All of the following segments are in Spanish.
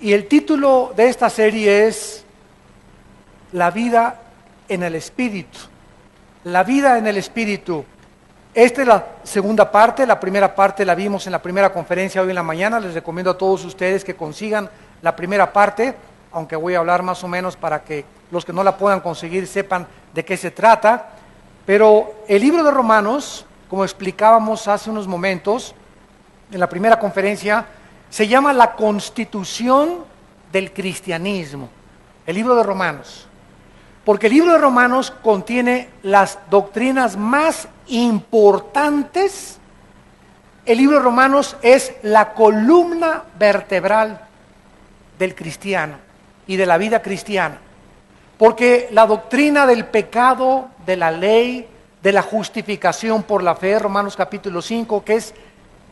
Y el título de esta serie es La vida en el Espíritu. La vida en el Espíritu. Esta es la segunda parte. La primera parte la vimos en la primera conferencia hoy en la mañana. Les recomiendo a todos ustedes que consigan la primera parte, aunque voy a hablar más o menos para que los que no la puedan conseguir sepan de qué se trata. Pero el libro de Romanos, como explicábamos hace unos momentos en la primera conferencia, se llama la Constitución del Cristianismo. El libro de Romanos. Porque el libro de Romanos contiene las doctrinas más importantes. El libro de Romanos es la columna vertebral del cristiano y de la vida cristiana. Porque la doctrina del pecado, de la ley, de la justificación por la fe, Romanos capítulo 5, que es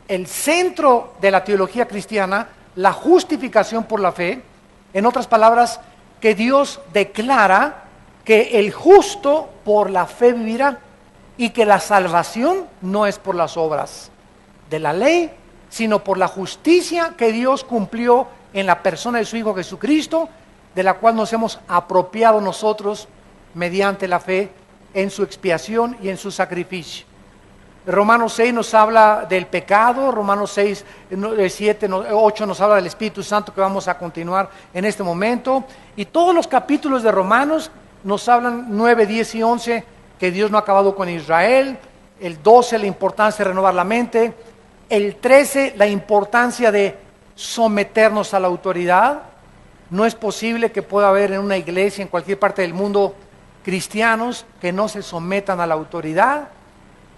el centro de la teología cristiana, la justificación por la fe, en otras palabras, que Dios declara que el justo por la fe vivirá y que la salvación no es por las obras de la ley, sino por la justicia que Dios cumplió en la persona de su Hijo Jesucristo, de la cual nos hemos apropiado nosotros mediante la fe en su expiación y en su sacrificio. Romanos 6 nos habla del pecado, Romanos 6, 7, 8 nos habla del Espíritu Santo, que vamos a continuar en este momento, y todos los capítulos de Romanos nos hablan 9, 10 y 11 que Dios no ha acabado con Israel, el 12 la importancia de renovar la mente, el 13 la importancia de someternos a la autoridad. No es posible que pueda haber en una iglesia en cualquier parte del mundo cristianos que no se sometan a la autoridad.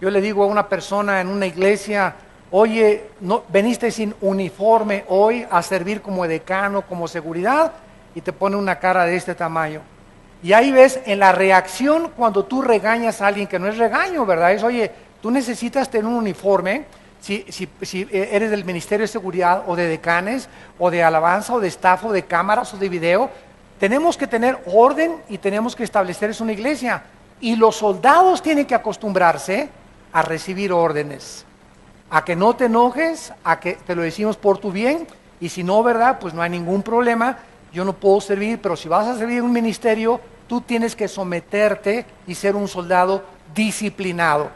Yo le digo a una persona en una iglesia, oye, ¿no veniste sin uniforme hoy a servir como edecano, como seguridad? Y te pone una cara de este tamaño. Y ahí ves en la reacción cuando tú regañas a alguien, que no es regaño, ¿verdad? Es, oye, tú necesitas tener un uniforme, si eres del Ministerio de Seguridad o de decanes, o de alabanza, o de staff, o de cámaras, o de video, tenemos que tener orden y tenemos que establecer eso en una iglesia. Y los soldados tienen que acostumbrarse a recibir órdenes, a que no te enojes, a que te lo decimos por tu bien, y si no, ¿verdad? Pues no hay ningún problema, yo no puedo servir, pero si vas a servir en un ministerio, tú tienes que someterte y ser un soldado disciplinado.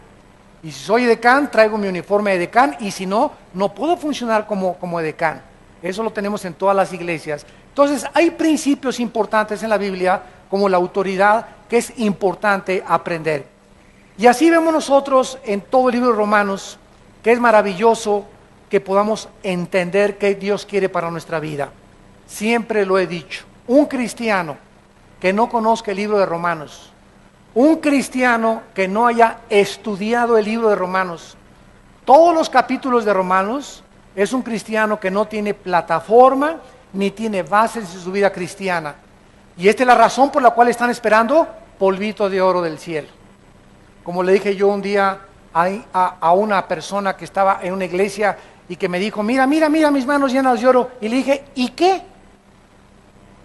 Y si soy edecán, traigo mi uniforme de edecán, y si no, no puedo funcionar como edecán. Eso lo tenemos en todas las iglesias. Entonces, hay principios importantes en la Biblia, como la autoridad, que es importante aprender. Y así vemos nosotros en todo el libro de Romanos, que es maravilloso que podamos entender qué Dios quiere para nuestra vida. Siempre lo he dicho, un cristiano que no conozca el libro de Romanos, un cristiano que no haya estudiado el libro de Romanos, todos los capítulos de Romanos, es un cristiano que no tiene plataforma ni tiene bases en su vida cristiana. Y esta es la razón por la cual están esperando polvito de oro del cielo. Como le dije yo un día a una persona que estaba en una iglesia y que me dijo, mira mis manos llenas de oro. Y le dije, ¿y qué?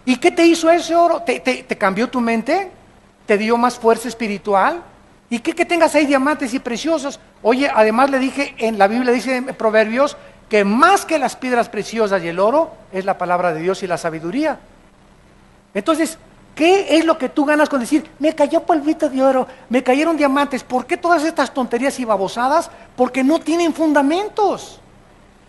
¿Y qué te hizo ese oro? ¿Te cambió tu mente? ¿Te dio más fuerza espiritual? ¿Y qué que tengas ahí diamantes y preciosos? Oye, además le dije, en la Biblia dice en Proverbios, que más que las piedras preciosas y el oro, es la palabra de Dios y la sabiduría. Entonces, ¿qué es lo que tú ganas con decir, me cayó polvito de oro, me cayeron diamantes? ¿Por qué todas estas tonterías y babosadas? Porque no tienen fundamentos.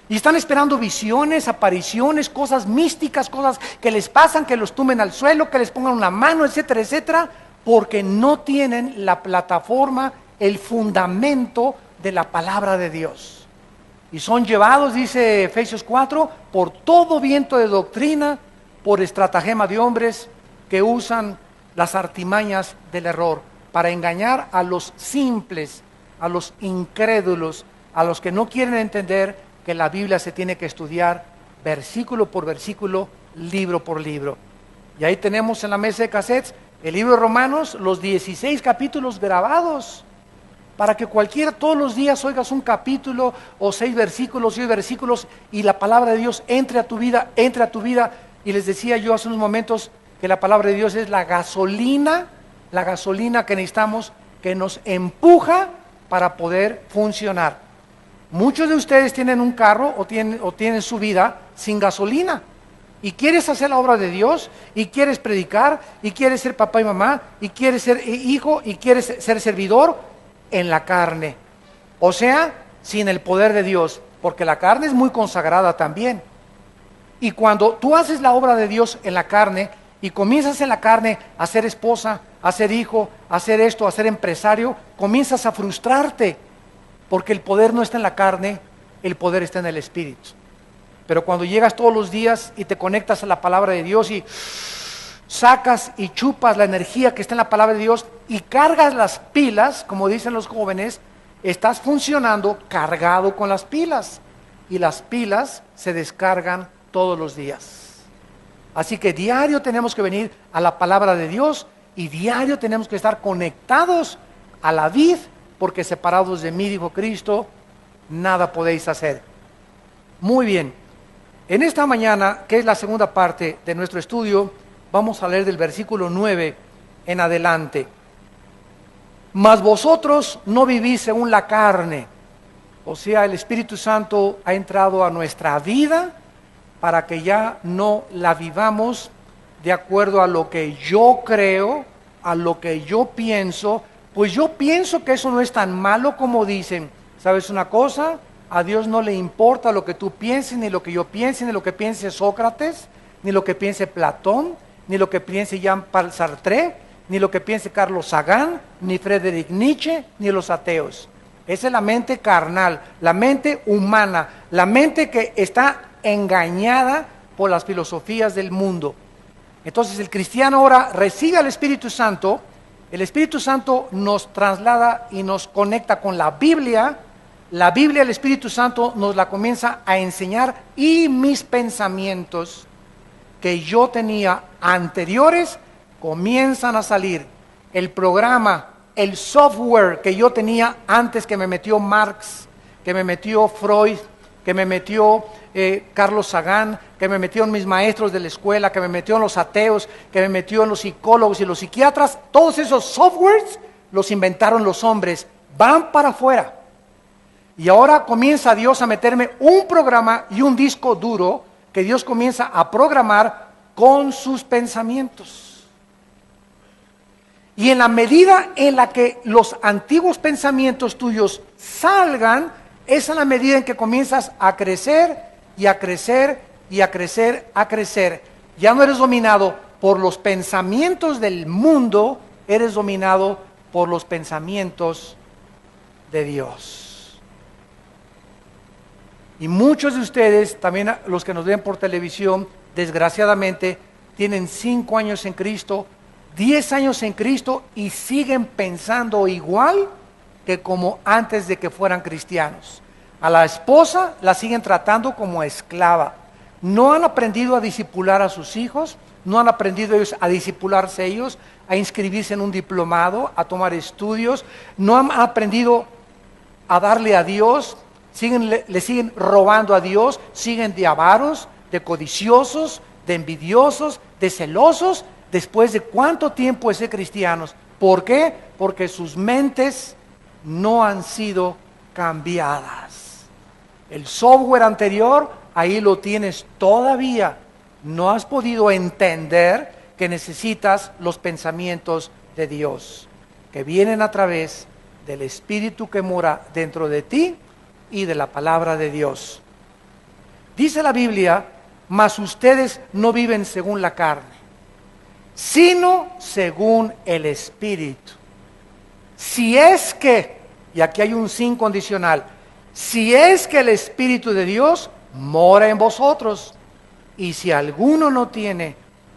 Y están esperando visiones, apariciones, cosas místicas, cosas que les pasan, que los tumben al suelo, que les pongan una mano, etcétera, etcétera, porque no tienen la plataforma, el fundamento de la palabra de Dios. Y son llevados, dice Efesios 4, por todo viento de doctrina, por estratagema de hombres que usan las artimañas del error para engañar a los simples, a los incrédulos, a los que no quieren entender que la Biblia se tiene que estudiar versículo por versículo, libro por libro. Y ahí tenemos en la mesa de cassettes el libro de Romanos, los 16 capítulos grabados, para que cualquiera todos los días oigas un capítulo o 6 versículos, 10 versículos, y la palabra de Dios entre a tu vida. Y les decía yo hace unos momentos que la palabra de Dios es la gasolina que necesitamos, que nos empuja para poder funcionar. Muchos de ustedes tienen un carro o tienen su vida sin gasolina. y quieres hacer la obra de Dios, y quieres predicar, y quieres ser papá y mamá, y quieres ser hijo, y quieres ser servidor en la carne. O sea, sin el poder de Dios, porque la carne es muy consagrada también. Y cuando tú haces la obra de Dios en la carne, y comienzas en la carne a ser esposa, a ser hijo, a ser esto, a ser empresario, comienzas a frustrarte, porque el poder no está en la carne, el poder está en el Espíritu. Pero cuando llegas todos los días y te conectas a la palabra de Dios y sacas y chupas la energía que está en la palabra de Dios y cargas las pilas, como dicen los jóvenes, estás funcionando cargado con las pilas, y las pilas se descargan todos los días. Así que diario tenemos que venir a la palabra de Dios, y diario tenemos que estar conectados a la vid, porque separados de mí, dijo Cristo, nada podéis hacer. Muy bien, en esta mañana, que es la segunda parte de nuestro estudio, vamos a leer del versículo 9 en adelante. Mas vosotros no vivís según la carne, o sea, el Espíritu Santo ha entrado a nuestra vida para que ya no la vivamos de acuerdo a lo que yo creo, a lo que yo pienso. Pues yo pienso que eso no es tan malo como dicen. ¿Sabes una cosa? A Dios no le importa lo que tú pienses, ni lo que yo piense, ni lo que piense Sócrates, ni lo que piense Platón, ni lo que piense Jean-Paul Sartre, ni lo que piense Carlos Sagan, ni Friedrich Nietzsche, ni los ateos. Esa es la mente carnal, la mente humana, la mente que está engañada por las filosofías del mundo. Entonces el cristiano ahora recibe al Espíritu Santo. El Espíritu Santo nos traslada y nos conecta con la Biblia. La Biblia, el Espíritu Santo nos la comienza a enseñar, y mis pensamientos que yo tenía anteriores comienzan a salir. El programa, el software que yo tenía antes, que me metió Marx, que me metió Freud, que me metió Carlos Sagan, que me metió en mis maestros de la escuela, que me metió en los ateos, que me metió en los psicólogos y los psiquiatras, todos esos softwares los inventaron los hombres, van para afuera. Y ahora comienza Dios a meterme un programa y un disco duro que Dios comienza a programar con sus pensamientos. Y en la medida en la que los antiguos pensamientos tuyos salgan, es en la medida en que comienzas a crecer y a crecer y a crecer, a crecer. Ya no eres dominado por los pensamientos del mundo, eres dominado por los pensamientos de Dios. Y muchos de ustedes, también los que nos ven por televisión, desgraciadamente, tienen 5 años en Cristo, 10 años en Cristo, y siguen pensando igual que como antes de que fueran cristianos. A la esposa la siguen tratando como esclava. No han aprendido a discipular a sus hijos, no han aprendido ellos a discipularse ellos, a inscribirse en un diplomado, a tomar estudios, no han aprendido a darle a Dios, le siguen robando a Dios, siguen de avaros, de codiciosos, de envidiosos, de celosos, después de cuánto tiempo de ser cristianos. ¿Por qué? Porque sus mentes no han sido cambiadas. El software anterior, ahí lo tienes todavía. No has podido entender que necesitas los pensamientos de Dios, que vienen a través del Espíritu que mora dentro de ti y de la palabra de Dios. Dice la Biblia, mas ustedes no viven según la carne, sino según el Espíritu. Si es que, y aquí hay un sin condicional, si es que el Espíritu de Dios mora en vosotros, y si alguno no tiene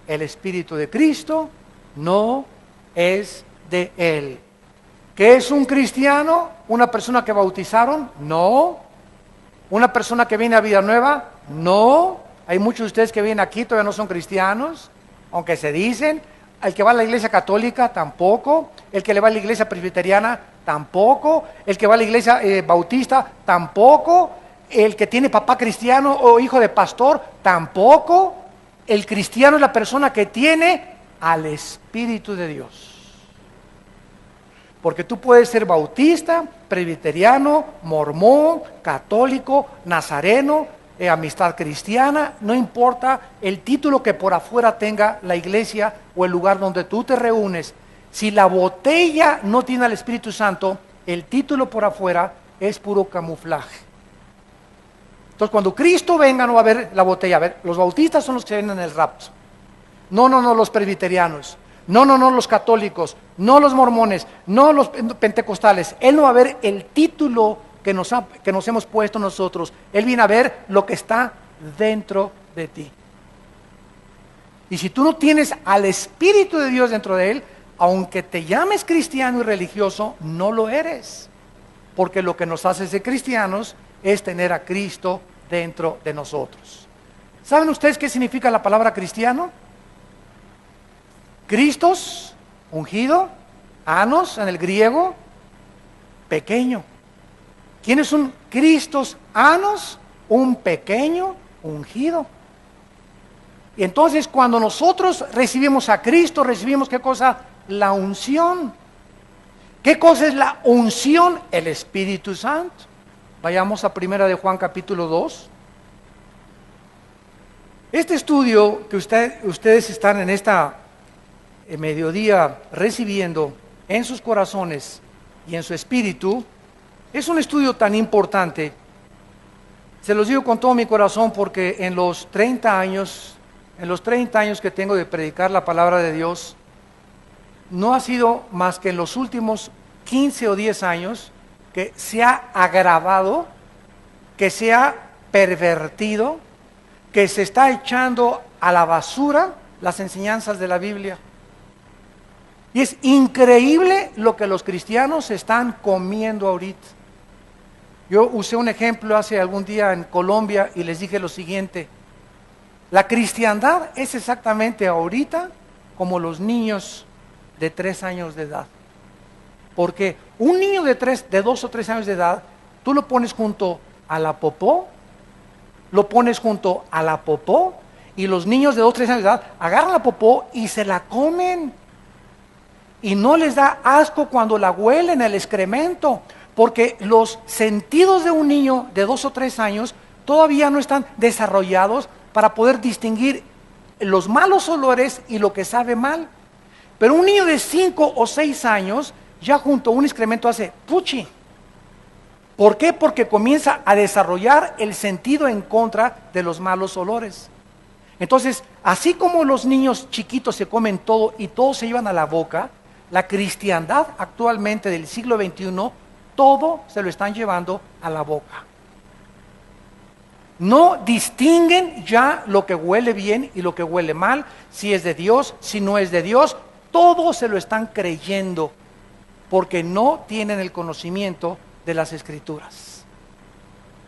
el Espíritu de Cristo, no es de Él. ¿Qué es un cristiano? ¿Una persona que bautizaron? No. ¿Una persona que viene a vida nueva? No. Hay muchos de ustedes que vienen aquí, todavía no son cristianos, aunque se dicen. El que va a la iglesia católica, tampoco. El que le va a la iglesia presbiteriana, tampoco. El que va a la iglesia bautista, tampoco. El que tiene papá cristiano o hijo de pastor, tampoco. El cristiano es la persona que tiene al Espíritu de Dios. Porque tú puedes ser bautista, presbiteriano, mormón, católico, nazareno, amistad cristiana, no importa el título que por afuera tenga la iglesia o el lugar donde tú te reúnes. Si la botella no tiene al Espíritu Santo, el título por afuera es puro camuflaje. Entonces, cuando Cristo venga, no va a haber la botella. A ver, los bautistas son los que ven en el rapto. No, los presbiterianos. No, los católicos. No los mormones. No los pentecostales. Él no va a ver el título que nos hemos puesto nosotros. Él viene a ver lo que está dentro de ti. Y si tú no tienes al Espíritu de Dios dentro de él, aunque te llames cristiano y religioso, no lo eres. Porque lo que nos hace ser cristianos es tener a Cristo dentro de nosotros. ¿Saben ustedes qué significa la palabra cristiano? Cristos, ungido, anos en el griego, pequeño. ¿Quién es un Cristos anos? Un pequeño ungido. Y entonces cuando nosotros recibimos a Cristo, recibimos ¿qué cosa? La unción. ¿Qué cosa es la unción? El Espíritu Santo. Vayamos a 1 de Juan capítulo 2. Este estudio que ustedes están en esta mediodía recibiendo en sus corazones y en su espíritu, es un estudio tan importante. Se los digo con todo mi corazón porque en los 30 años que tengo de predicar la palabra de Dios, no ha sido más que en los últimos 15 o 10 años que se ha agravado, que se ha pervertido, que se está echando a la basura las enseñanzas de la Biblia. Y es increíble lo que los cristianos están comiendo ahorita. Yo usé un ejemplo hace algún día en Colombia y les dije lo siguiente: la cristiandad es exactamente ahorita como los niños de 3 años de edad. Porque un niño de 2 o 3 años de edad, tú lo pones junto a la popó, y los niños de 2 o 3 años de edad agarran la popó y se la comen. Y no les da asco cuando la huelen, el excremento, porque los sentidos de un niño de 2 o 3 años todavía no están desarrollados para poder distinguir los malos olores y lo que sabe mal. Pero un niño de 5 o 6 años ya junto a un excremento hace puchi. ¿Por qué? Porque comienza a desarrollar el sentido en contra de los malos olores. Entonces, así como los niños chiquitos se comen todo y todo se llevan a la boca, la cristiandad actualmente del siglo XXI, todo se lo están llevando a la boca. No distinguen ya lo que huele bien y lo que huele mal, si es de Dios, si no es de Dios, todo se lo están creyendo, porque no tienen el conocimiento de las Escrituras.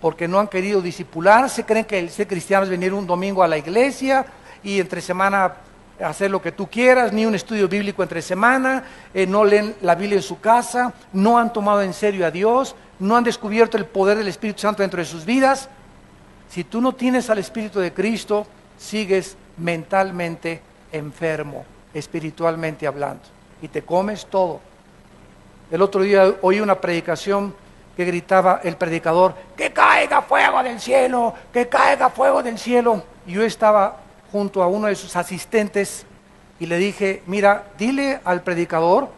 Porque no han querido discipularse, creen que el ser cristiano es venir un domingo a la iglesia y entre semana hacer lo que tú quieras, ni un estudio bíblico entre semana, no leen la Biblia en su casa, no han tomado en serio a Dios, no han descubierto el poder del Espíritu Santo dentro de sus vidas. Si tú no tienes al Espíritu de Cristo, sigues mentalmente enfermo, espiritualmente hablando, y te comes todo. El otro día oí una predicación que gritaba el predicador: ¡que caiga fuego del cielo! ¡Que caiga fuego del cielo! Y yo estaba junto a uno de sus asistentes y le dije: mira, dile al predicador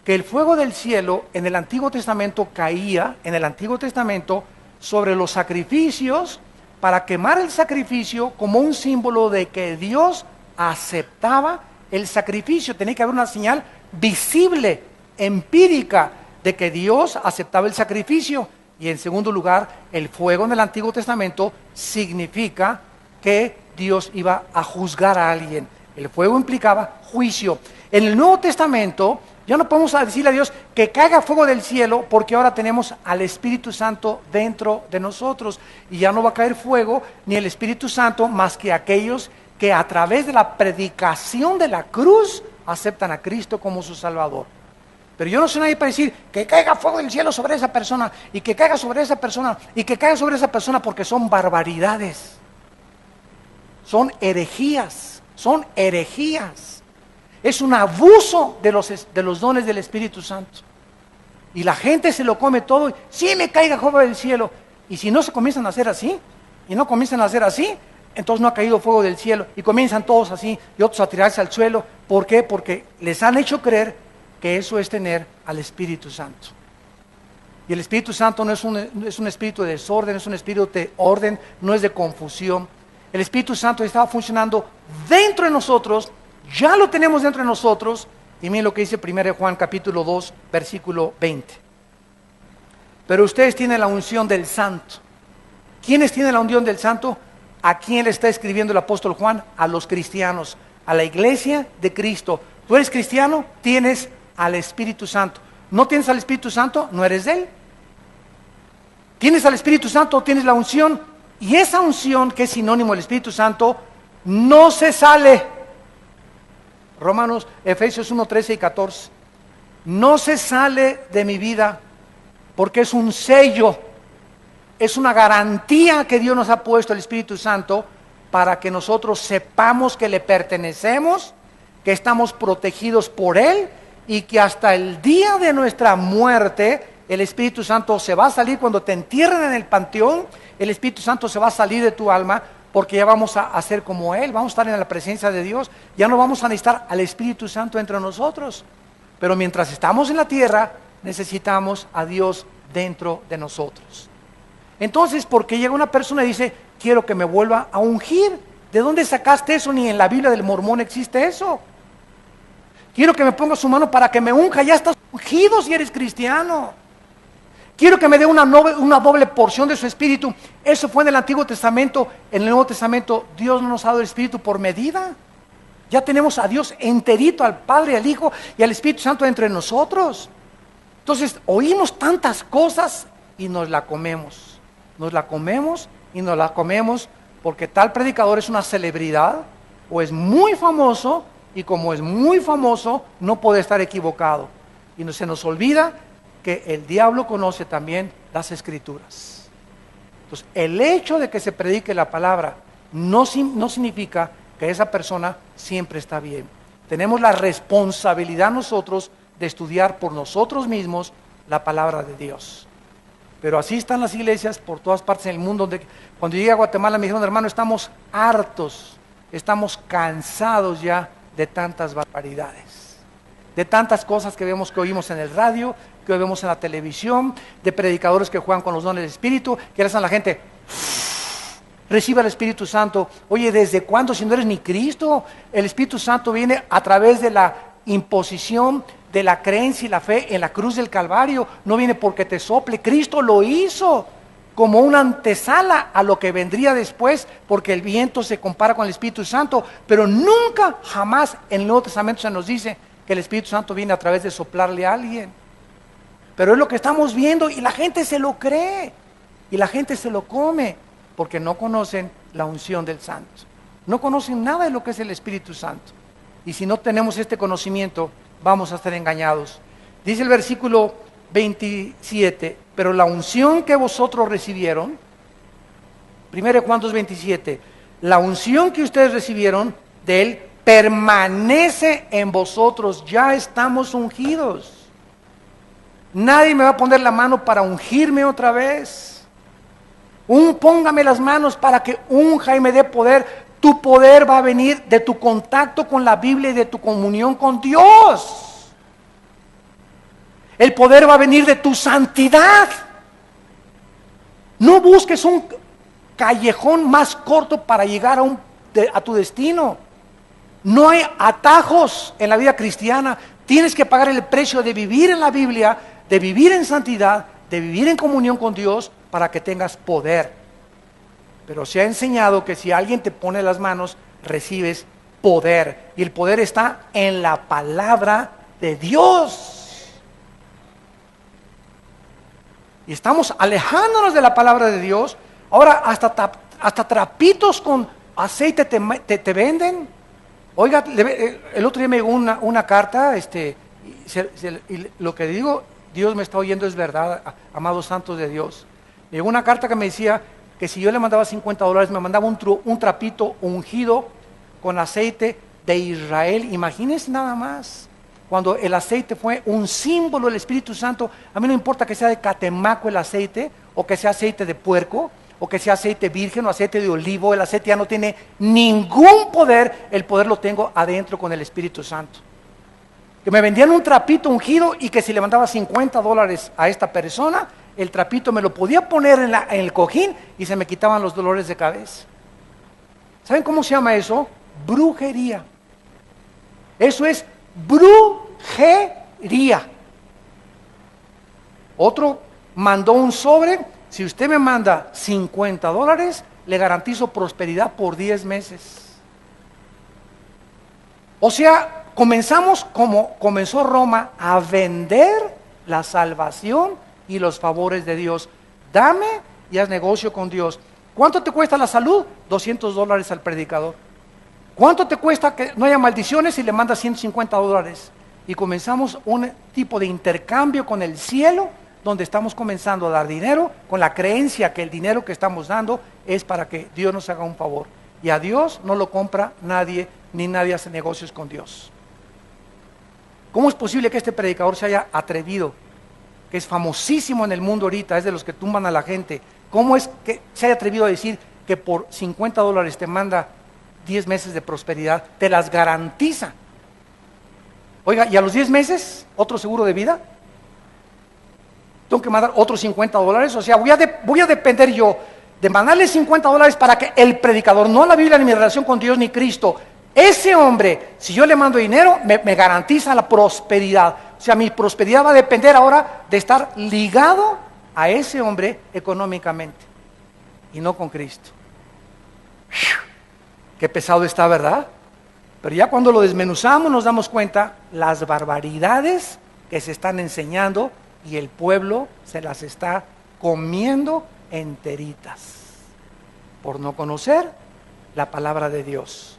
que el fuego del cielo en el Antiguo Testamento caía, en el Antiguo Testamento, sobre los sacrificios, para quemar el sacrificio como un símbolo de que Dios aceptaba el sacrificio. Tenía que haber una señal visible, empírica, de que Dios aceptaba el sacrificio. Y en segundo lugar, el fuego en el Antiguo Testamento significa que Dios iba a juzgar a alguien. El fuego implicaba juicio. En el Nuevo Testamento ya no podemos decirle a Dios que caiga fuego del cielo, porque ahora tenemos al Espíritu Santo dentro de nosotros, y ya no va a caer fuego ni el Espíritu Santo más que aquellos que a través de la predicación de la cruz aceptan a Cristo como su Salvador. Pero yo no soy nadie para decir que caiga fuego del cielo sobre esa persona, y que caiga sobre esa persona, y que caiga sobre esa persona, porque son barbaridades. Son herejías, son herejías. Es un abuso de los dones del Espíritu Santo. Y la gente se lo come todo. Sí, me caiga fuego del cielo. Y si no se comienzan a hacer así, y no comienzan a hacer así, entonces no ha caído fuego del cielo, y comienzan todos así, y otros a tirarse al suelo. ¿Por qué? Porque les han hecho creer que eso es tener al Espíritu Santo. Y el Espíritu Santo no es un espíritu de desorden, es un espíritu de orden, no es de confusión. El Espíritu Santo estaba funcionando dentro de nosotros, ya lo tenemos dentro de nosotros, y miren lo que dice 1 Juan capítulo 2, versículo 20. Pero ustedes tienen la unción del Santo. ¿Quiénes tienen la unción del Santo? ¿A quién le está escribiendo el apóstol Juan? A los cristianos, a la iglesia de Cristo. ¿Tú eres cristiano? Tienes al Espíritu Santo. ¿No tienes al Espíritu Santo? No eres de Él. Tienes al Espíritu Santo, tienes la unción. Y esa unción, que es sinónimo del Espíritu Santo, no se sale. Efesios 1, 13 y 14. No se sale de mi vida porque es un sello, es una garantía que Dios nos ha puesto el Espíritu Santo para que nosotros sepamos que le pertenecemos, que estamos protegidos por Él y que hasta el día de nuestra muerte el Espíritu Santo se va a salir. Cuando te entierren en el panteón, el Espíritu Santo se va a salir de tu alma, porque ya vamos a ser como Él, vamos a estar en la presencia de Dios, ya no vamos a necesitar al Espíritu Santo entre nosotros. Pero mientras estamos en la tierra, necesitamos a Dios dentro de nosotros. Entonces, porque llega una persona y dice, quiero que me vuelva a ungir. ¿De dónde sacaste eso? Ni en la Biblia del Mormón existe eso. Quiero que me ponga su mano para que me unja. Ya estás ungido si eres cristiano. Quiero que me dé una doble porción de su Espíritu. Eso fue en el Antiguo Testamento. En el Nuevo Testamento Dios no nos ha dado el Espíritu por medida. Ya tenemos a Dios enterito, al Padre, al Hijo y al Espíritu Santo entre nosotros. Entonces oímos tantas cosas y nos la comemos. Nos la comemos y nos la comemos porque tal predicador es una celebridad o es muy famoso, y como es muy famoso no puede estar equivocado. Y se nos olvida que el diablo conoce también las Escrituras. Entonces, el hecho de que se predique la palabra no significa que esa persona siempre está bien. Tenemos la responsabilidad nosotros de estudiar por nosotros mismos la palabra de Dios. Pero así están las iglesias por todas partes en el mundo. Cuando llegué a Guatemala me dijeron, hermano, estamos hartos, estamos cansados ya de tantas barbaridades, de tantas cosas que oímos en el radio, que vemos en la televisión, de predicadores que juegan con los dones del Espíritu, que le hacen a la gente, reciba el Espíritu Santo. Oye, ¿desde cuándo? Si no eres ni Cristo. El Espíritu Santo viene a través de la imposición de la creencia y la fe en la cruz del Calvario. No viene porque te sople. Cristo lo hizo como una antesala a lo que vendría después, porque el viento se compara con el Espíritu Santo, pero nunca, jamás en el Nuevo Testamento se nos dice que el Espíritu Santo viene a través de soplarle a alguien. Pero es lo que estamos viendo y la gente se lo cree y la gente se lo come porque no conocen la unción del Santo, no conocen nada de lo que es el Espíritu Santo. Y si no tenemos este conocimiento, vamos a ser engañados. Dice el versículo 27, pero la unción que vosotros recibieron, 1 Juan 2:27, la unción que ustedes recibieron de Él permanece en vosotros. Ya estamos ungidos. Nadie me va a poner la mano para ungirme otra vez. Póngame las manos para que unja y me dé poder. Tu poder va a venir de tu contacto con la Biblia y de tu comunión con Dios. El poder va a venir de tu santidad. No busques un callejón más corto para llegar a tu destino. No hay atajos en la vida cristiana. Tienes que pagar el precio de vivir en la Biblia, de vivir en santidad, de vivir en comunión con Dios para que tengas poder. Pero se ha enseñado que si alguien te pone las manos, recibes poder. Y el poder está en la palabra de Dios. Y estamos alejándonos de la palabra de Dios. Ahora hasta trapitos con aceite te venden. Oiga, el otro día me llegó una carta, y lo que digo, Dios me está oyendo, es verdad, amados santos de Dios. Me llegó una carta que me decía que si yo le mandaba $50, me mandaba un trapito ungido con aceite de Israel. Imagínense nada más. Cuando el aceite fue un símbolo del Espíritu Santo, a mí no importa que sea de Catemaco el aceite, o que sea aceite de puerco, o que sea aceite virgen o aceite de olivo. El aceite ya no tiene ningún poder, el poder lo tengo adentro con el Espíritu Santo. Que me vendían un trapito ungido y que si le mandaba $50 a esta persona, el trapito me lo podía poner en el cojín y se me quitaban los dolores de cabeza. ¿Saben cómo se llama eso? Brujería. Eso es brujería. Otro mandó un sobre: si usted me manda $50, le garantizo prosperidad por 10 meses. O sea, comenzamos como comenzó Roma, a vender la salvación y los favores de Dios. Dame y haz negocio con Dios. ¿Cuánto te cuesta la salud? $200 al predicador. ¿Cuánto te cuesta que no haya maldiciones y le mandas $150? Y comenzamos un tipo de intercambio con el cielo, donde estamos comenzando a dar dinero con la creencia que el dinero que estamos dando es para que Dios nos haga un favor. Y a Dios no lo compra nadie, ni nadie hace negocios con Dios. ¿Cómo es posible que este predicador se haya atrevido, que es famosísimo en el mundo ahorita, es de los que tumban a la gente? ¿Cómo es que se haya atrevido a decir que por $50 te manda 10 meses de prosperidad, te las garantiza? Oiga, ¿y a los 10 meses otro seguro de vida? Tengo que mandar otros $50, o sea, voy a depender yo de mandarle $50 para que el predicador, no la Biblia, ni mi relación con Dios, ni Cristo, ese hombre, si yo le mando dinero, me garantiza la prosperidad. O sea, mi prosperidad va a depender ahora de estar ligado a ese hombre económicamente, y no con Cristo. Qué pesado está, ¿verdad? Pero ya cuando lo desmenuzamos nos damos cuenta las barbaridades que se están enseñando, y el pueblo se las está comiendo enteritas por no conocer la palabra de Dios.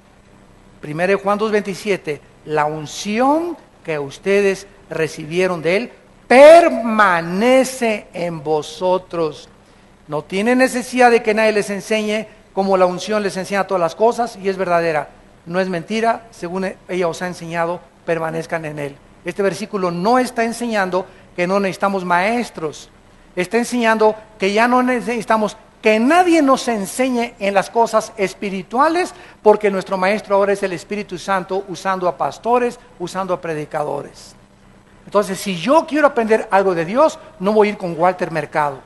1 Juan 2:27, la unción que ustedes recibieron de Él permanece en vosotros. No tienen necesidad de que nadie les enseñe, como la unción les enseña todas las cosas, y es verdadera, no es mentira, según ella os ha enseñado, permanezcan en Él. Este versículo no está enseñando que no necesitamos maestros, está enseñando que ya no necesitamos que nadie nos enseñe en las cosas espirituales, porque nuestro maestro ahora es el Espíritu Santo, usando a pastores, usando a predicadores. Entonces, si yo quiero aprender algo de Dios, no voy a ir con Walter Mercado.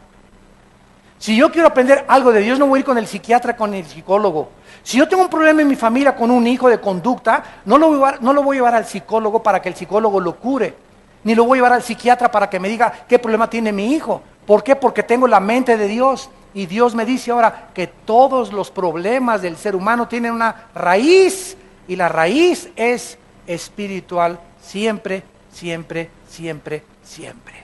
Si yo quiero aprender algo de Dios, no voy a ir con el psiquiatra, con el psicólogo. Si yo tengo un problema en mi familia con un hijo de conducta, no lo voy a llevar al psicólogo para que el psicólogo lo cure, ni lo voy a llevar al psiquiatra para que me diga qué problema tiene mi hijo. ¿Por qué? Porque tengo la mente de Dios, y Dios me dice ahora que todos los problemas del ser humano tienen una raíz, y la raíz es espiritual, siempre, siempre, siempre, siempre.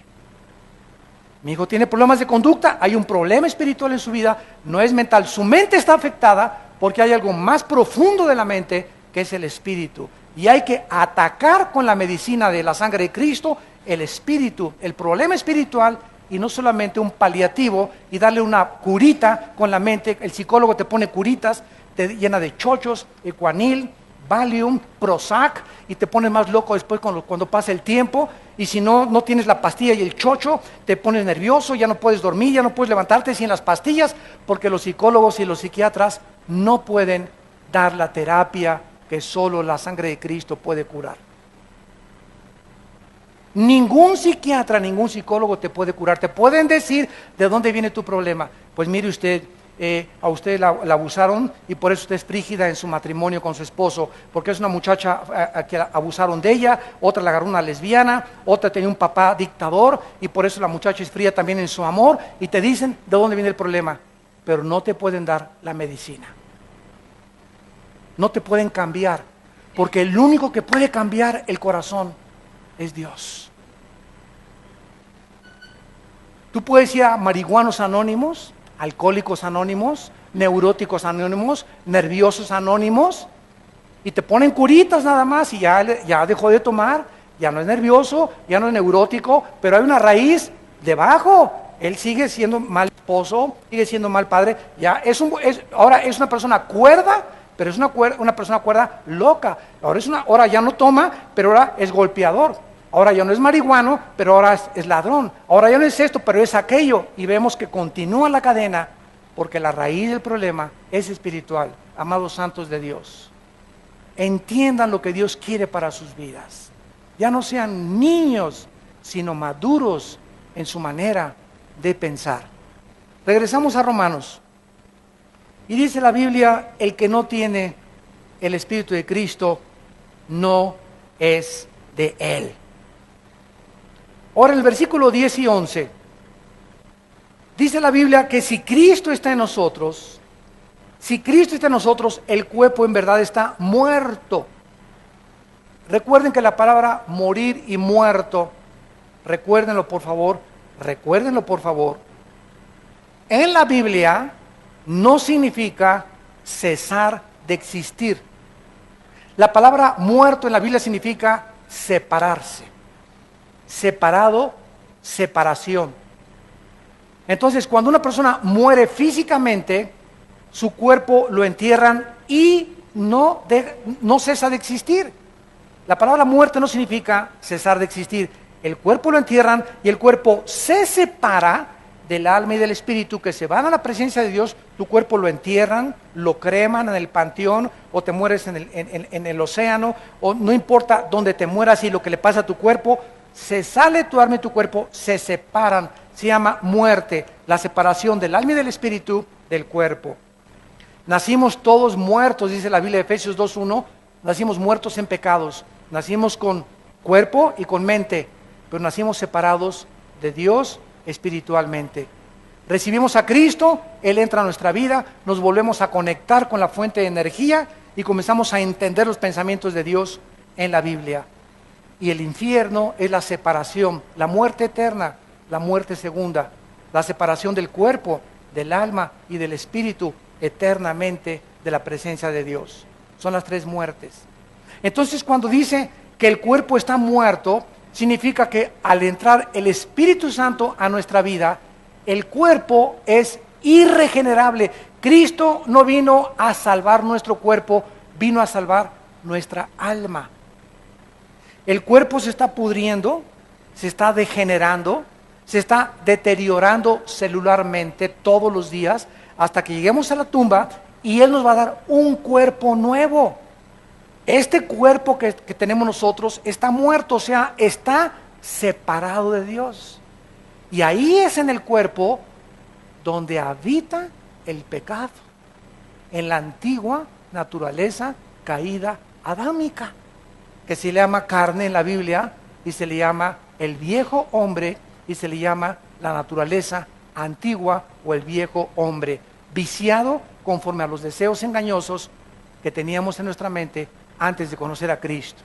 Mi hijo tiene problemas de conducta, hay un problema espiritual en su vida, no es mental, su mente está afectada porque hay algo más profundo de la mente, que es el espíritu. Y hay que atacar con la medicina de la sangre de Cristo el espíritu, el problema espiritual, y no solamente un paliativo y darle una curita con la mente. El psicólogo te pone curitas, te llena de chochos, Equanil, Valium, Prozac, y te pones más loco después cuando pasa el tiempo. Y si no tienes la pastilla y el chocho, te pones nervioso, ya no puedes dormir, ya no puedes levantarte sin las pastillas, porque los psicólogos y los psiquiatras no pueden dar la terapia que solo la sangre de Cristo puede curar. Ningún psiquiatra, ningún psicólogo te puede curar. Te pueden decir de dónde viene tu problema. Pues mire usted, a usted la abusaron, y por eso usted es frígida en su matrimonio con su esposo, porque es una muchacha a que abusaron de ella, otra la agarró una lesbiana, otra tenía un papá dictador, y por eso la muchacha es fría también en su amor, y te dicen de dónde viene el problema, pero no te pueden dar la medicina. No te pueden cambiar, porque el único que puede cambiar el corazón es Dios. Tú puedes ir a marihuanos anónimos, alcohólicos anónimos, neuróticos anónimos, nerviosos anónimos, y te ponen curitas nada más, y ya dejó de tomar, ya no es nervioso, ya no es neurótico, pero hay una raíz debajo. Él sigue siendo mal esposo, sigue siendo mal padre, ahora es una persona cuerda, pero es una persona cuerda loca. Ahora ya no toma, pero ahora es golpeador. Ahora ya no es marihuano, pero ahora es ladrón. Ahora ya no es esto, pero es aquello. Y vemos que continúa la cadena porque la raíz del problema es espiritual. Amados santos de Dios, entiendan lo que Dios quiere para sus vidas. Ya no sean niños, sino maduros en su manera de pensar. Regresamos a Romanos. Y dice la Biblia, el que no tiene el Espíritu de Cristo no es de Él. Ahora en el versículo 10 y 11, dice la Biblia que si Cristo está en nosotros, el cuerpo en verdad está muerto. Recuerden que la palabra morir y muerto, recuérdenlo por favor, en la Biblia no significa cesar de existir. La palabra muerto en la Biblia significa separarse, separado, separación. Entonces, cuando una persona muere físicamente, su cuerpo lo entierran y no cesa de existir. La palabra muerte no significa cesar de existir. El cuerpo lo entierran y el cuerpo se separa del alma y del espíritu, que se van a la presencia de Dios. Tu cuerpo lo entierran, lo creman en el panteón, o te mueres en el océano, o no importa dónde te mueras y lo que le pasa a tu cuerpo, se sale tu alma y tu cuerpo, se separan. Se llama muerte, la separación del alma y del espíritu del cuerpo. Nacimos todos muertos, dice la Biblia de Efesios 2:1, nacimos muertos en pecados, nacimos con cuerpo y con mente, pero nacimos separados de Dios espiritualmente. Recibimos a Cristo, Él entra a nuestra vida, nos volvemos a conectar con la fuente de energía y comenzamos a entender los pensamientos de Dios en la Biblia. Y el infierno es la separación, la muerte eterna, la muerte segunda, la separación del cuerpo, del alma y del espíritu eternamente de la presencia de Dios. Son las tres muertes. Entonces, cuando dice que el cuerpo está muerto, significa que al entrar el Espíritu Santo a nuestra vida, el cuerpo es irregenerable. Cristo no vino a salvar nuestro cuerpo, vino a salvar nuestra alma. El cuerpo se está pudriendo, se está degenerando, se está deteriorando celularmente todos los días hasta que lleguemos a la tumba y Él nos va a dar un cuerpo nuevo. Este cuerpo que tenemos nosotros está muerto, o sea, está separado de Dios. Y ahí es en el cuerpo donde habita el pecado, en la antigua naturaleza caída adámica, que se le llama carne en la Biblia y se le llama el viejo hombre y se le llama la naturaleza antigua o el viejo hombre, viciado conforme a los deseos engañosos que teníamos en nuestra mente antes de conocer a Cristo.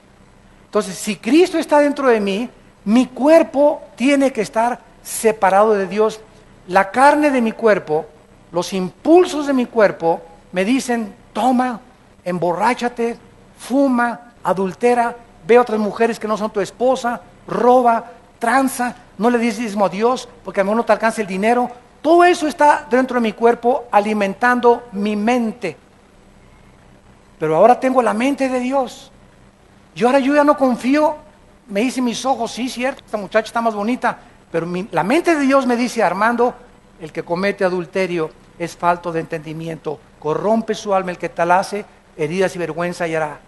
Entonces, si Cristo está dentro de mí, mi cuerpo tiene que estar separado de Dios. La carne de mi cuerpo, los impulsos de mi cuerpo me dicen: toma, emborráchate, fuma, adultera, ve a otras mujeres que no son tu esposa, roba, tranza, no le des diezmo a Dios porque a lo mejor no te alcanza el dinero. Todo eso está dentro de mi cuerpo alimentando mi mente. Pero ahora tengo la mente de Dios. Yo ya no confío. Me dicen mis ojos: sí, cierto, esta muchacha está más bonita. Pero la mente de Dios me dice: Armando, el que comete adulterio es falto de entendimiento. Corrompe su alma el que tal hace, heridas y vergüenza hallará.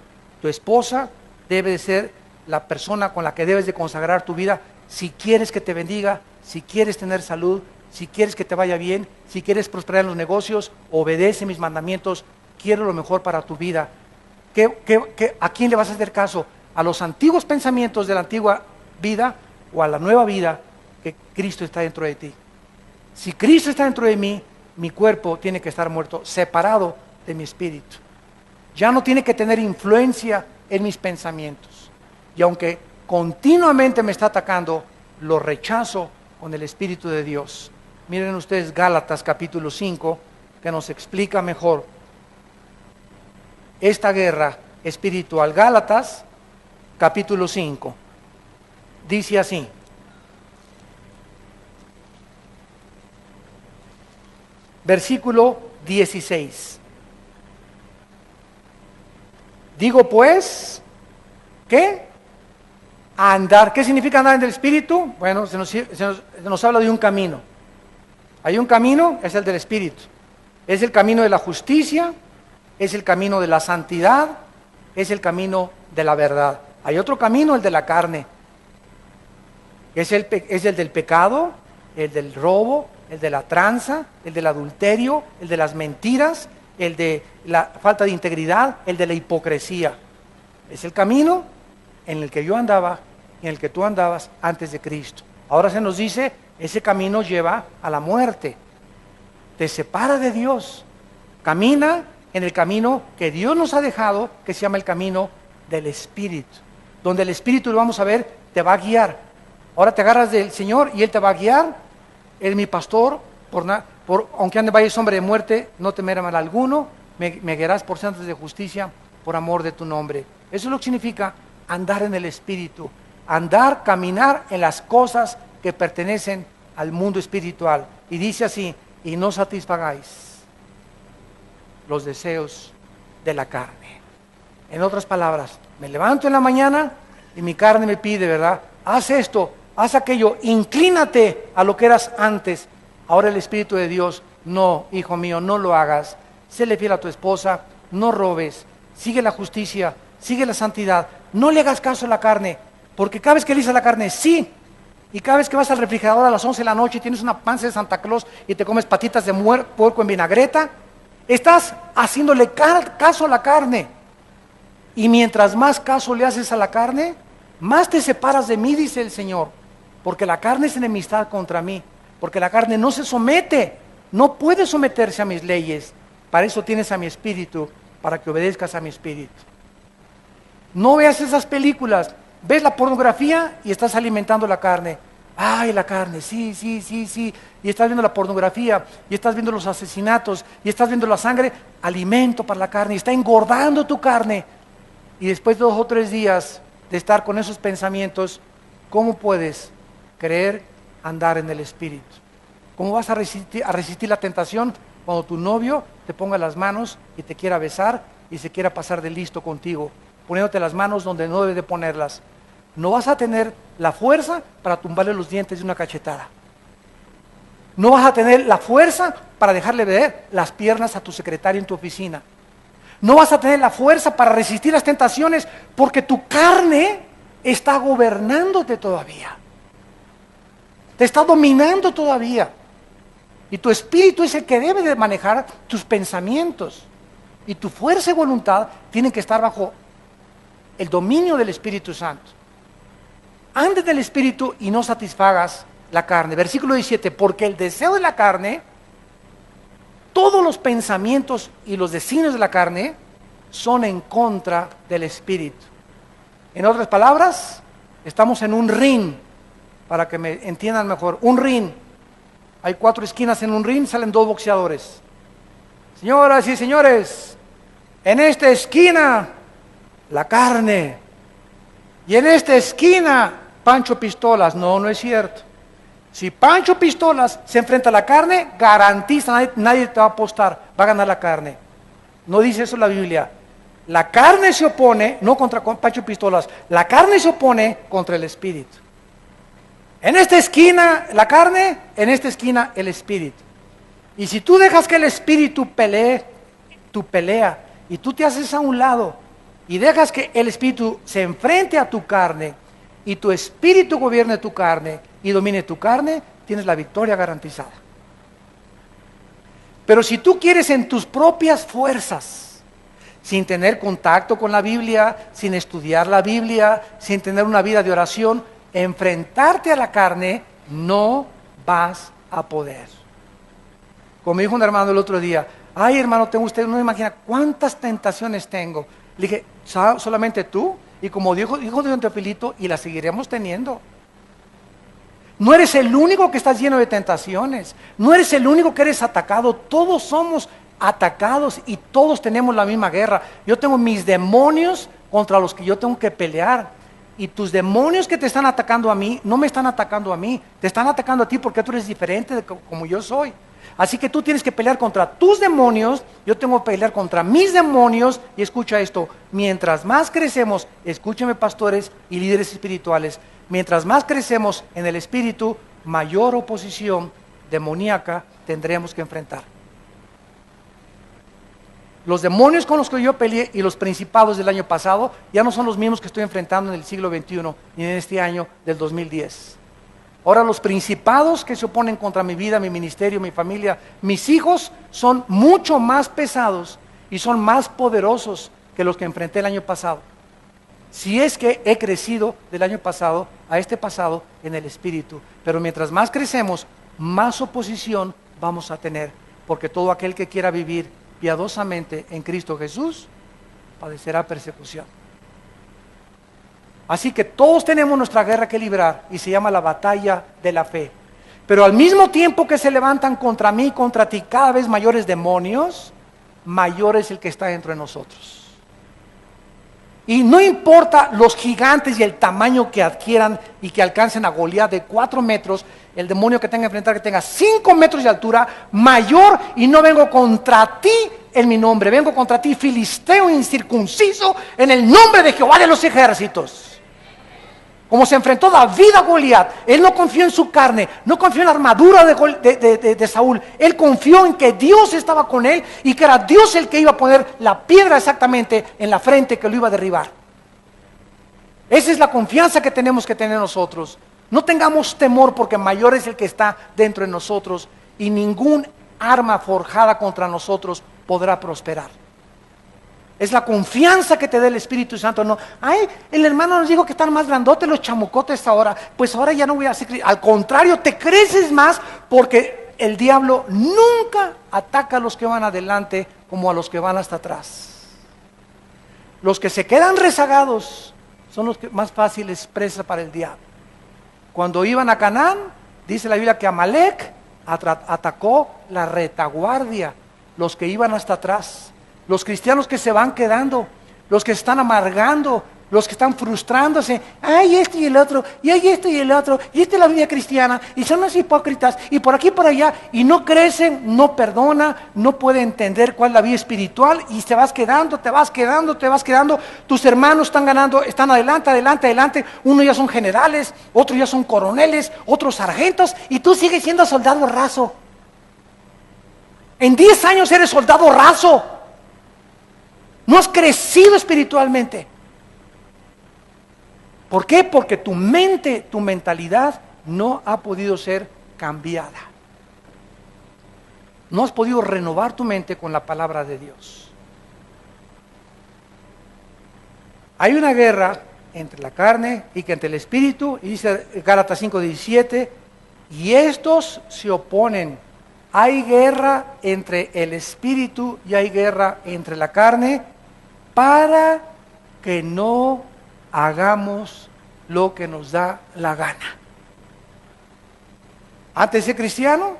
Tu esposa debe de ser la persona con la que debes de consagrar tu vida. Si quieres que te bendiga, si quieres tener salud, si quieres que te vaya bien, si quieres prosperar en los negocios, obedece mis mandamientos. Quiero lo mejor para tu vida. ¿A quién le vas a hacer caso? ¿A los antiguos pensamientos de la antigua vida o a la nueva vida que Cristo está dentro de ti? Si Cristo está dentro de mí, mi cuerpo tiene que estar muerto, separado de mi espíritu. Ya no tiene que tener influencia en mis pensamientos. Y aunque continuamente me está atacando, lo rechazo con el Espíritu de Dios. Miren ustedes Gálatas capítulo 5, que nos explica mejor esta guerra espiritual. Gálatas capítulo 5 dice así: versículo 16. Digo pues, ¿qué? Andar. ¿Qué significa andar en el Espíritu? Bueno, se nos habla de un camino. Hay un camino, es el del Espíritu. Es el camino de la justicia, es el camino de la santidad, es el camino de la verdad. Hay otro camino, el de la carne. Es el del pecado, el del robo, el de la tranza, el del adulterio, el de las mentiras, el de la falta de integridad, el de la hipocresía. Es el camino en el que yo andaba y en el que tú andabas antes de Cristo. Ahora se nos dice, ese camino lleva a la muerte. Te separa de Dios. Camina en el camino que Dios nos ha dejado, que se llama el camino del Espíritu. Donde el Espíritu, lo vamos a ver, te va a guiar. Ahora te agarras del Señor y Él te va a guiar. Él es mi pastor, aunque ande en valle de sombra de muerte, no temeré mal alguno. Me guiarás por sendas de justicia, por amor de tu nombre. Eso es lo que significa andar en el Espíritu. Andar, caminar en las cosas que pertenecen al mundo espiritual. Y dice así, y no satisfagáis los deseos de la carne. En otras palabras, me levanto en la mañana y mi carne me pide, ¿verdad? Haz esto, haz aquello, inclínate a lo que eras antes. Ahora el Espíritu de Dios, no, hijo mío, no lo hagas. Séle fiel a tu esposa, no robes, sigue la justicia, sigue la santidad. No le hagas caso a la carne, porque cada vez que le dices a la carne, sí, y cada vez que vas al refrigerador a las 11 de la noche y tienes una panza de Santa Claus y te comes patitas de puerco en vinagreta, estás haciéndole caso a la carne. Y mientras más caso le haces a la carne, más te separas de mí, dice el Señor. Porque la carne es enemistad contra mí. Porque la carne no se somete, no puede someterse a mis leyes. Para eso tienes a mi espíritu, para que obedezcas a mi espíritu. No veas esas películas. Ves la pornografía y estás alimentando la carne. Ay, la carne, sí. Y estás viendo la pornografía, y estás viendo los asesinatos, y estás viendo la sangre. Alimento para la carne, y está engordando tu carne. Y después de 2 o 3 días de estar con esos pensamientos, ¿cómo puedes creer andar en el Espíritu? ¿Cómo vas a resistir la tentación cuando tu novio te ponga las manos y te quiera besar y se quiera pasar de listo contigo, poniéndote las manos donde no debe de ponerlas? No vas a tener la fuerza para tumbarle los dientes de una cachetada. No vas a tener la fuerza para dejarle ver las piernas a tu secretario en tu oficina. No vas a tener la fuerza para resistir las tentaciones porque tu carne está gobernándote todavía. Te está dominando todavía. Y tu espíritu es el que debe de manejar tus pensamientos. Y tu fuerza y voluntad tienen que estar bajo el dominio del Espíritu Santo. Andes del Espíritu y no satisfagas la carne. Versículo 17, porque el deseo de la carne, todos los pensamientos y los designios de la carne son en contra del Espíritu. En otras palabras, estamos en un ring, para que me entiendan mejor. Un ring. Hay 4 esquinas en un ring, salen 2 boxeadores. Señoras y señores, en esta esquina, la carne. Y en esta esquina, Pancho Pistolas. No, no es cierto. Si Pancho Pistolas se enfrenta a la carne, garantiza, nadie te va a apostar, va a ganar la carne. No dice eso la Biblia. La carne se opone, no contra Pancho Pistolas, la carne se opone contra el Espíritu. En esta esquina la carne, en esta esquina el Espíritu. Y si tú dejas que el Espíritu pelee tu pelea, y tú te haces a un lado, y dejas que el Espíritu se enfrente a tu carne, y tu Espíritu gobierne tu carne, y domine tu carne, tienes la victoria garantizada. Pero si tú quieres en tus propias fuerzas, sin tener contacto con la Biblia, sin estudiar la Biblia, sin tener una vida de oración, enfrentarte a la carne, no vas a poder. Como me dijo un hermano el otro día, ay hermano, usted no imagina cuántas tentaciones tengo. Le dije, solamente tú, y como dijo don Teofilito, y las seguiremos teniendo. No eres el único que estás lleno de tentaciones, no eres el único que eres atacado, todos somos atacados y todos tenemos la misma guerra. Yo tengo mis demonios contra los que yo tengo que pelear, y tus demonios que te están atacando a mí, no me están atacando a mí, te están atacando a ti porque tú eres diferente de como yo soy. Así que tú tienes que pelear contra tus demonios, yo tengo que pelear contra mis demonios. Y escucha esto, mientras más crecemos, escúchame pastores y líderes espirituales, mientras más crecemos en el espíritu, mayor oposición demoníaca tendremos que enfrentar. Los demonios con los que yo peleé y los principados del año pasado ya no son los mismos que estoy enfrentando en el siglo XXI y en este año del 2010. Ahora los principados que se oponen contra mi vida, mi ministerio, mi familia, mis hijos, son mucho más pesados y son más poderosos que los que enfrenté el año pasado. Si es que he crecido del año pasado a este pasado en el espíritu. Pero mientras más crecemos, más oposición vamos a tener. Porque todo aquel que quiera vivir piadosamente en Cristo Jesús, padecerá persecución. Así que todos tenemos nuestra guerra que librar y se llama la batalla de la fe. Pero al mismo tiempo que se levantan contra mí, contra ti, cada vez mayores demonios, mayor es el que está dentro de nosotros. Y no importa los gigantes y el tamaño que adquieran y que alcancen a Goliat de 4 metros, el demonio que tenga que enfrentar que tenga 5 metros de altura, mayor, y no vengo contra ti en mi nombre, vengo contra ti, filisteo incircunciso, en el nombre de Jehová de los ejércitos. Como se enfrentó David a Goliat, él no confió en su carne, no confió en la armadura de Saúl, él confió en que Dios estaba con él y que era Dios el que iba a poner la piedra exactamente en la frente que lo iba a derribar. Esa es la confianza que tenemos que tener nosotros. No tengamos temor porque mayor es el que está dentro de nosotros y ningún arma forjada contra nosotros podrá prosperar. Es la confianza que te da el Espíritu Santo. No, ay, el hermano nos dijo que están más grandotes los chamucotes ahora. Pues ahora ya no voy a hacer. Al contrario, te creces más porque el diablo nunca ataca a los que van adelante como a los que van hasta atrás. Los que se quedan rezagados son los que más fáciles presa para el diablo. Cuando iban a Canaán, dice la Biblia que Amalek atacó la retaguardia, los que iban hasta atrás. Los cristianos que se van quedando, los que están amargando, los que están frustrándose, ay esto y el otro, y hay esto y el otro, y esta es la vida cristiana, y son los hipócritas, y por aquí y por allá, y no crecen, no perdona, no puede entender cuál es la vida espiritual, y te vas quedando, tus hermanos están ganando, están adelante, unos ya son generales, otros ya son coroneles, otros sargentos, y tú sigues siendo soldado raso. En 10 años eres soldado raso. No has crecido espiritualmente. ¿Por qué? Porque tu mente, tu mentalidad no ha podido ser cambiada. No has podido renovar tu mente con la palabra de Dios. Hay una guerra entre la carne y entre el espíritu, y dice Gálatas 5:17, y estos se oponen. Hay guerra entre el espíritu y hay guerra entre la carne, para que no hagamos lo que nos da la gana. Antes de ser cristiano,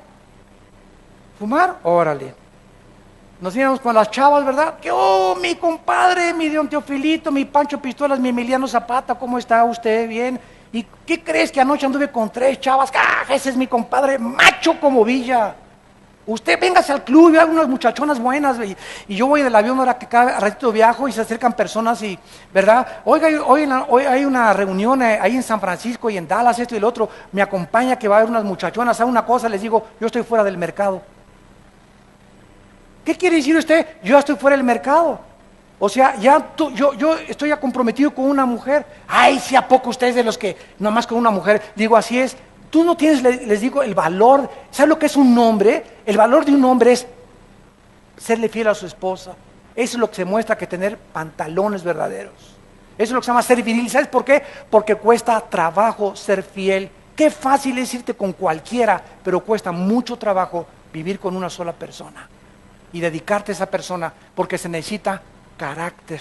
fumar, órale. Nos íbamos con las chavas, ¿verdad? Que, mi compadre, mi don Teofilito, mi Pancho Pistolas, mi Emiliano Zapata, ¿cómo está usted? Bien. ¿Y qué crees que anoche anduve con 3 chavas? Ese es mi compadre, macho como Villa. Usted véngase al club, hay unas muchachonas buenas, y yo voy del avión ahora que cada ratito viajo y se acercan personas y, ¿verdad? Oiga, hoy hay una reunión ahí en San Francisco y en Dallas, esto y el otro, me acompaña que va a haber unas muchachonas, ¿sabe una cosa? Les digo, yo estoy fuera del mercado. ¿Qué quiere decir usted? Yo ya estoy fuera del mercado. O sea, yo estoy ya comprometido con una mujer. Ay, si a poco ustedes de los que nomás con una mujer, digo, así es. Tú no tienes, les digo, el valor. ¿Sabes lo que es un hombre? El valor de un hombre es serle fiel a su esposa. Eso es lo que se muestra que tener pantalones verdaderos. Eso es lo que se llama ser viril. ¿Sabes por qué? Porque cuesta trabajo ser fiel. Qué fácil es irte con cualquiera, pero cuesta mucho trabajo vivir con una sola persona y dedicarte a esa persona, porque se necesita carácter.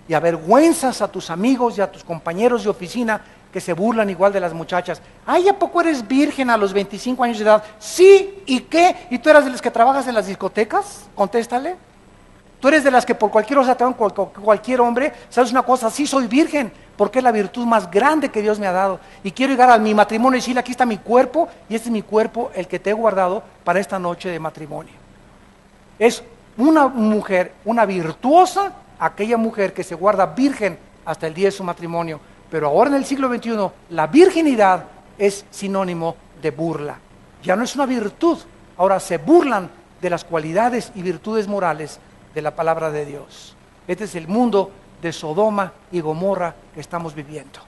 Y avergüenzas a tus amigos y a tus compañeros de oficina que se burlan igual de las muchachas. Ay, ¿a poco eres virgen a los 25 años de edad? Sí, ¿y qué? ¿Y tú eres de las que trabajas en las discotecas? Contéstale. Tú eres de las que por cualquier cosa te van con cualquier hombre. ¿Sabes una cosa? Sí, soy virgen, porque es la virtud más grande que Dios me ha dado. Y quiero llegar a mi matrimonio y decirle, aquí está mi cuerpo, y este es mi cuerpo, el que te he guardado para esta noche de matrimonio. Es una mujer, una virtuosa, aquella mujer que se guarda virgen hasta el día de su matrimonio. Pero ahora en el siglo XXI, la virginidad es sinónimo de burla. Ya no es una virtud, ahora se burlan de las cualidades y virtudes morales de la palabra de Dios. Este es el mundo de Sodoma y Gomorra que estamos viviendo.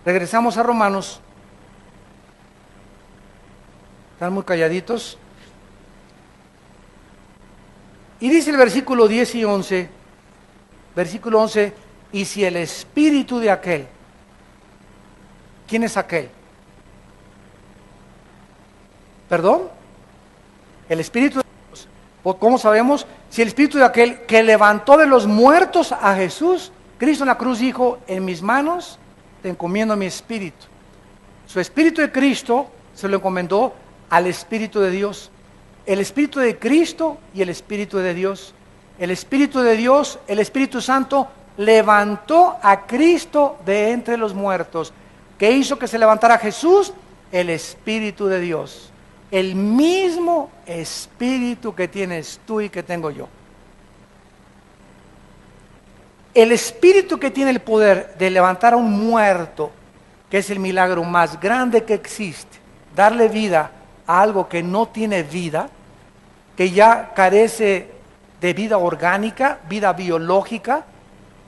Regresamos a Romanos. Están muy calladitos. Y dice el versículo 10 y 11, versículo 11, y si el espíritu de aquel, ¿quién es aquel? ¿Perdón? El espíritu de Dios. ¿Cómo sabemos? Si el espíritu de aquel que levantó de los muertos a Jesús, Cristo en la cruz dijo, en mis manos te encomiendo mi espíritu. Su espíritu de Cristo se lo encomendó al espíritu de Dios. El espíritu de Cristo y el espíritu de Dios. El espíritu de Dios, el Espíritu Santo, levantó a Cristo de entre los muertos. ¿Qué hizo que se levantara Jesús? El Espíritu de Dios. El mismo Espíritu que tienes tú y que tengo yo. El Espíritu que tiene el poder de levantar a un muerto, que es el milagro más grande que existe, darle vida a algo que no tiene vida, que ya carece de vida orgánica, vida biológica,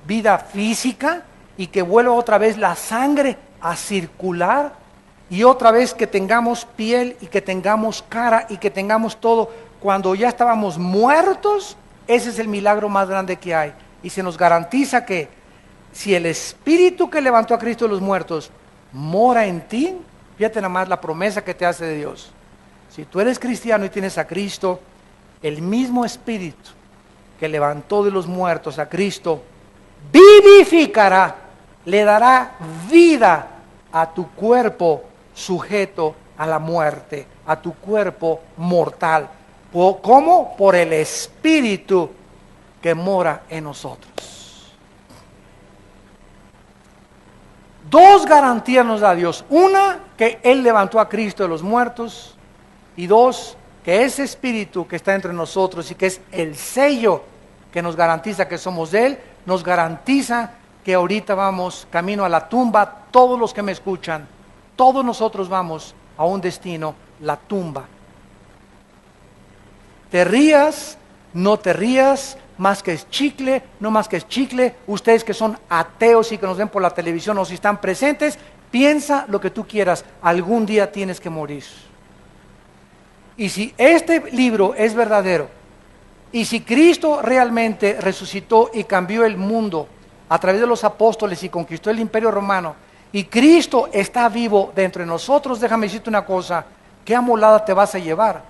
vida física, y que vuelva otra vez la sangre a circular, y otra vez que tengamos piel y que tengamos cara y que tengamos todo, cuando ya estábamos muertos. Ese es el milagro más grande que hay, y se nos garantiza que si el Espíritu que levantó a Cristo de los muertos mora en ti, fíjate nada más la promesa que te hace de Dios. Si tú eres cristiano y tienes a Cristo, el mismo Espíritu que levantó de los muertos a Cristo vivificará, le dará vida a tu cuerpo sujeto a la muerte, a tu cuerpo mortal. ¿Cómo? Por el Espíritu que mora en nosotros. Dos garantías nos da Dios. Una, que Él levantó a Cristo de los muertos. Y dos, que ese Espíritu que está entre nosotros y que es el sello que nos garantiza que somos de Él, nos garantiza que ahorita vamos camino a la tumba. Todos los que me escuchan, todos nosotros vamos a un destino, la tumba. Te rías, no te rías, más que es chicle, no más que es chicle. Ustedes que son ateos y que nos ven por la televisión o si están presentes, piensa lo que tú quieras, algún día tienes que morir. Y si este libro es verdadero, y si Cristo realmente resucitó y cambió el mundo a través de los apóstoles y conquistó el imperio romano, y Cristo está vivo dentro de nosotros, déjame decirte una cosa, ¿qué amolada te vas a llevar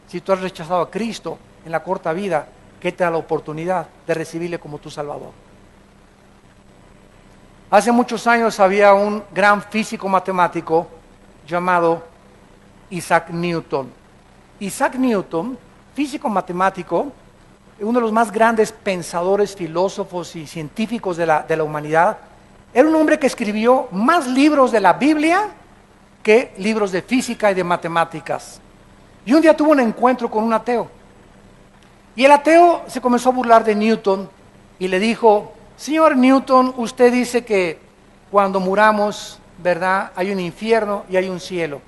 si tú has rechazado a Cristo en la corta vida que te da la oportunidad de recibirle como tu Salvador? Hace muchos años había un gran físico matemático llamado Isaac Newton. Isaac Newton, físico matemático, uno de los más grandes pensadores, filósofos y científicos de la humanidad, era un hombre que escribió más libros de la Biblia que libros de física y de matemáticas. Y un día tuvo un encuentro con un ateo. Y el ateo se comenzó a burlar de Newton y le dijo, señor Newton, usted dice que cuando muramos, ¿verdad?, hay un infierno y hay un cielo.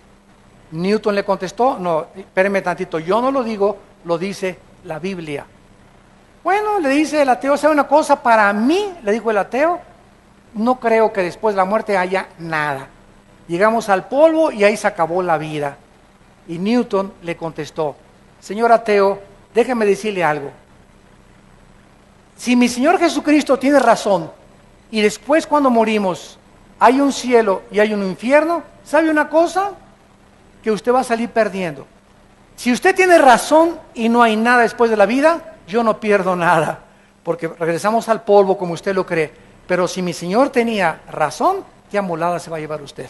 Newton le contestó, no, espéreme tantito, yo no lo digo, lo dice la Biblia. Bueno, le dice el ateo, ¿sabe una cosa? Para mí, le dijo el ateo, no creo que después de la muerte haya nada. Llegamos al polvo y ahí se acabó la vida. Y Newton le contestó, señor ateo, déjeme decirle algo. Si mi Señor Jesucristo tiene razón, y después cuando morimos hay un cielo y hay un infierno, ¿sabe una cosa? Que usted va a salir perdiendo. Si usted tiene razón y no hay nada después de la vida, yo no pierdo nada, porque regresamos al polvo como usted lo cree. Pero si mi Señor tenía razón, qué amolada se va a llevar usted.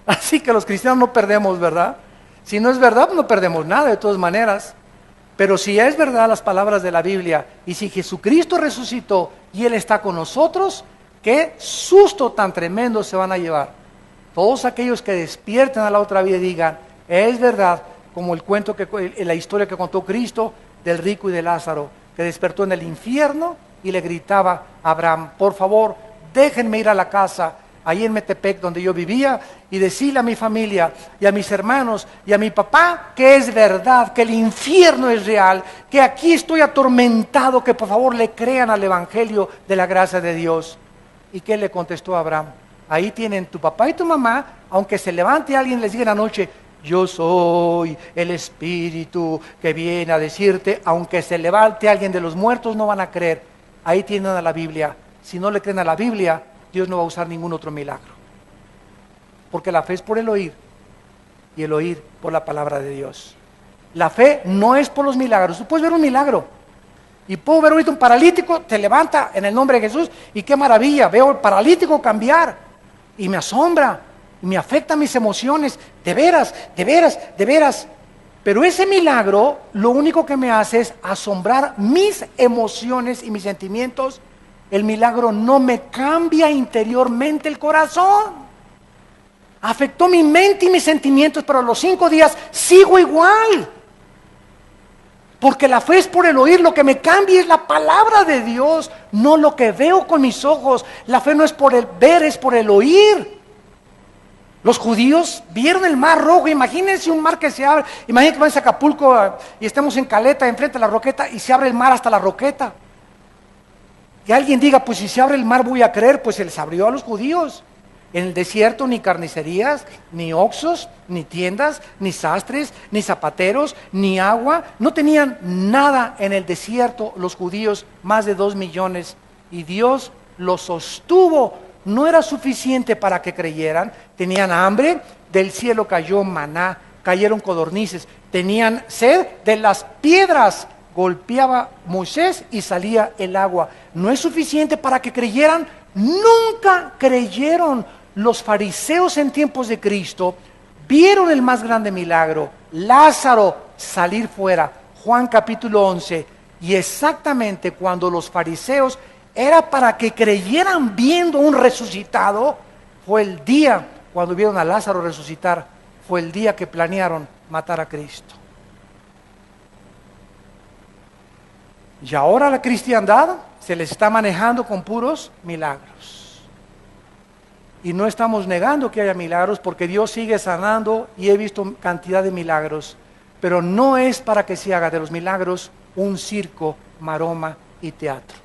Así que los cristianos no perdemos, ¿verdad? Si no es verdad, no perdemos nada de todas maneras. Pero si es verdad las palabras de la Biblia, y si Jesucristo resucitó y Él está con nosotros, qué susto tan tremendo se van a llevar. Todos aquellos que despierten a la otra vida y digan, es verdad, como el cuento, la historia que contó Cristo del rico y de Lázaro, que despertó en el infierno y le gritaba a Abraham, por favor, déjenme ir a la casa, ahí en Metepec, donde yo vivía, y decirle a mi familia y a mis hermanos y a mi papá que es verdad, que el infierno es real, que aquí estoy atormentado, que por favor le crean al Evangelio de la gracia de Dios. ¿Y qué le contestó Abraham? Ahí tienen tu papá y tu mamá, aunque se levante alguien y les diga en la noche, yo soy el Espíritu que viene a decirte, aunque se levante alguien de los muertos, no van a creer. Ahí tienen a la Biblia. Si no le creen a la Biblia, Dios no va a usar ningún otro milagro. Porque la fe es por el oír, y el oír por la palabra de Dios. La fe no es por los milagros. Tú puedes ver un milagro, y puedo ver ahorita un paralítico, te levanta en el nombre de Jesús, y qué maravilla, veo el paralítico cambiar, y me asombra, y me afecta mis emociones, de veras, de veras, de veras. Pero ese milagro, lo único que me hace es asombrar mis emociones y mis sentimientos. El milagro no me cambia interiormente el corazón. Afectó mi mente y mis sentimientos, pero a los 5 días sigo igual. Porque la fe es por el oír, lo que me cambia es la palabra de Dios, no lo que veo con mis ojos. La fe no es por el ver, es por el oír. Los judíos vieron el mar rojo, imagínense un mar que se abre, imagínense que vamos a Acapulco y estemos en Caleta, enfrente de la Roqueta, y se abre el mar hasta la Roqueta. Y alguien diga, pues si se abre el mar voy a creer, pues se les abrió a los judíos. En el desierto ni carnicerías, ni oxos, ni tiendas, ni sastres, ni zapateros, ni agua. No tenían nada en el desierto los judíos, más de 2 millones. Y Dios los sostuvo. No era suficiente para que creyeran. Tenían hambre, del cielo cayó maná, cayeron codornices. Tenían sed, de las piedras golpeaba Moisés y salía el agua. No es suficiente para que creyeran. Nunca creyeron. Los fariseos en tiempos de Cristo vieron el más grande milagro, Lázaro salir fuera, Juan capítulo 11, y exactamente cuando los fariseos era para que creyeran viendo un resucitado, fue el día cuando vieron a Lázaro resucitar, fue el día que planearon matar a Cristo. Y ahora la cristiandad se les está manejando con puros milagros. Y no estamos negando que haya milagros, porque Dios sigue sanando y he visto cantidad de milagros. Pero no es para que se haga de los milagros un circo, maroma y teatro.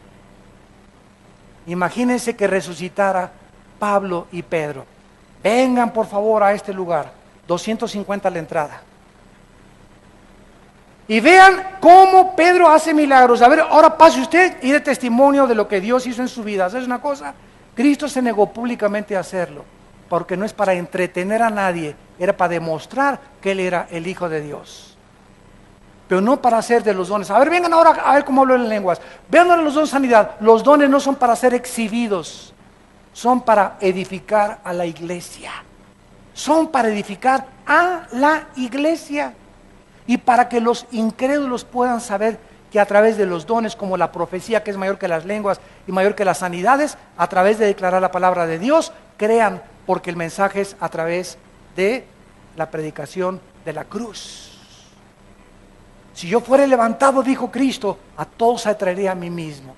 Imagínense que resucitara Pablo y Pedro. Vengan por favor a este lugar, 250 a la entrada. Y vean cómo Pedro hace milagros. A ver, ahora pase usted y dé testimonio de lo que Dios hizo en su vida. ¿Sabes una cosa? Cristo se negó públicamente a hacerlo, porque no es para entretener a nadie, era para demostrar que Él era el Hijo de Dios. Pero no para hacer de los dones. A ver, vengan ahora a ver cómo hablo en lenguas. Vean ahora los dones de sanidad. Los dones no son para ser exhibidos, son para edificar a la iglesia. Son para edificar a la iglesia. Y para que los incrédulos puedan saber que a través de los dones, como la profecía, que es mayor que las lenguas y mayor que las sanidades, a través de declarar la palabra de Dios, crean, porque el mensaje es a través de la predicación de la cruz. Si yo fuera levantado, dijo Cristo, a todos atraería a mí mismo.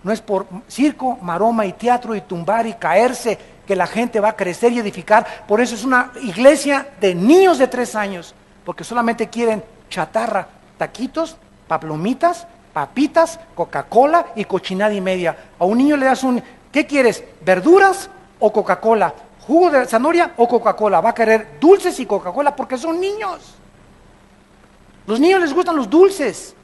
No es por circo, maroma y teatro y tumbar y caerse que la gente va a crecer y edificar. Por eso es una iglesia de niños de 3 años, porque solamente quieren chatarra, taquitos, palomitas, papitas, Coca-Cola y cochinada y media. A un niño le das ¿qué quieres? ¿Verduras o Coca-Cola? ¿Jugo de zanahoria o Coca-Cola? Va a querer dulces y Coca-Cola porque son niños. Los niños les gustan los dulces.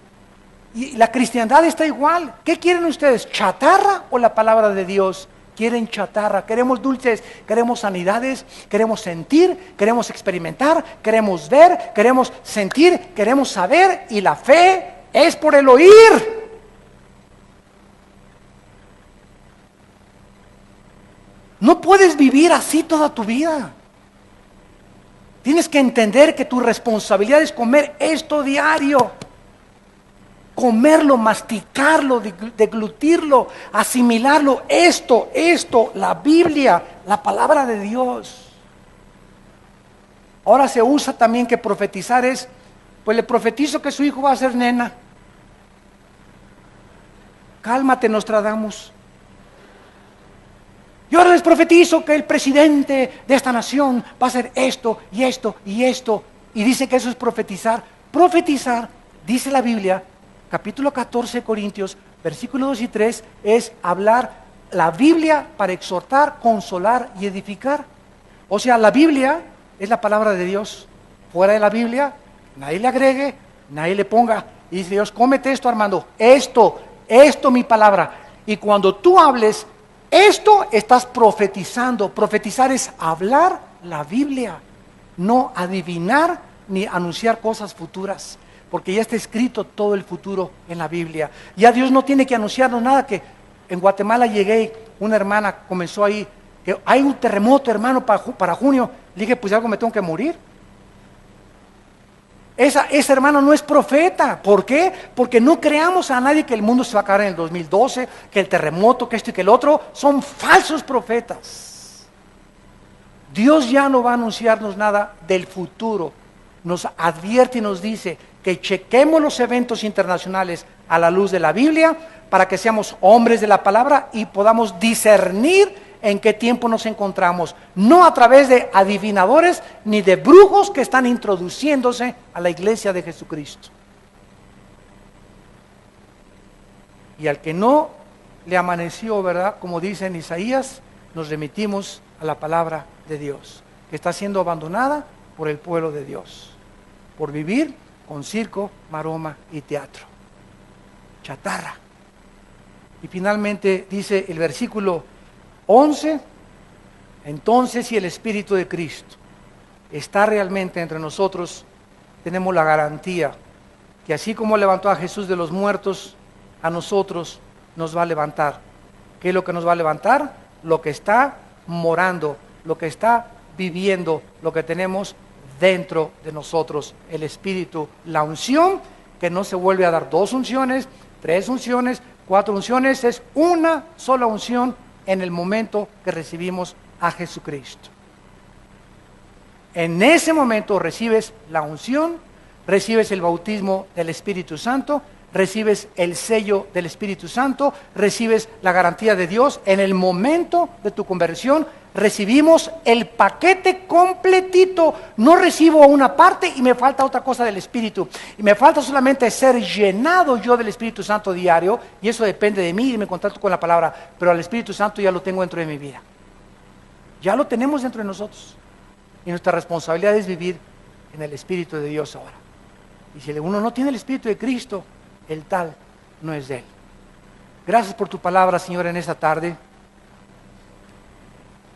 Y la cristiandad está igual. ¿Qué quieren ustedes? ¿Chatarra o la palabra de Dios? Quieren chatarra, queremos dulces, queremos sanidades, queremos sentir, queremos experimentar, queremos ver, queremos sentir, queremos saber, y la fe es por el oír. No puedes vivir así toda tu vida. Tienes que entender que tu responsabilidad es comer esto diario. Comerlo, masticarlo, deglutirlo, asimilarlo, esto, la Biblia, la palabra de Dios. Ahora se usa también que profetizar es, pues le profetizo que su hijo va a ser nena. Cálmate, Nostradamus. Yo ahora les profetizo que el presidente de esta nación va a hacer esto y esto y esto. Y dice que eso es profetizar. Profetizar, dice la Biblia, capítulo 14 de Corintios, versículos 2 y 3, es hablar la Biblia para exhortar, consolar y edificar. O sea, la Biblia es la palabra de Dios. Fuera de la Biblia, nadie le agregue, nadie le ponga. Y dice Dios, cómete esto, Armando, esto mi palabra. Y cuando tú hables esto, estás profetizando. Profetizar es hablar la Biblia, no adivinar ni anunciar cosas futuras, porque ya está escrito todo el futuro en la Biblia. Ya Dios no tiene que anunciarnos nada. Que en Guatemala llegué, una hermana comenzó ahí, que hay un terremoto, hermano, para junio. Le dije, pues algo me tengo que morir. Esa hermana no es profeta. ¿Por qué? Porque no creamos a nadie que el mundo se va a acabar en el 2012, que el terremoto, que esto y que el otro. Son falsos profetas. Dios ya no va a anunciarnos nada del futuro. Nos advierte y nos dice que chequemos los eventos internacionales a la luz de la Biblia para que seamos hombres de la palabra y podamos discernir en qué tiempo nos encontramos, no a través de adivinadores ni de brujos que están introduciéndose a la iglesia de Jesucristo. Y al que no le amaneció, ¿verdad? Como dice en Isaías, nos remitimos a la palabra de Dios, que está siendo abandonada por el pueblo de Dios, por vivir con circo, maroma y teatro. Chatarra. Y finalmente dice el versículo 11, entonces si el Espíritu de Cristo está realmente entre nosotros, tenemos la garantía que así como levantó a Jesús de los muertos, a nosotros nos va a levantar. ¿Qué es lo que nos va a levantar? Lo que está morando, lo que está viviendo, lo que tenemos dentro de nosotros, el Espíritu, la unción, que no se vuelve a dar 2 unciones, 3 unciones, 4 unciones, es una sola unción en el momento que recibimos a Jesucristo. En ese momento recibes la unción, recibes el bautismo del Espíritu Santo, recibes el sello del Espíritu Santo, recibes la garantía de Dios. En el momento de tu conversión recibimos el paquete completito. No recibo una parte y me falta otra cosa del Espíritu. Y me falta solamente ser llenado yo del Espíritu Santo diario, y eso depende de mí y me contacto con la palabra. Pero al Espíritu Santo ya lo tengo dentro de mi vida. Ya lo tenemos dentro de nosotros. Y nuestra responsabilidad es vivir en el Espíritu de Dios ahora. Y si uno no tiene el Espíritu de Cristo, el tal no es de Él. Gracias por tu palabra, Señor, en esta tarde.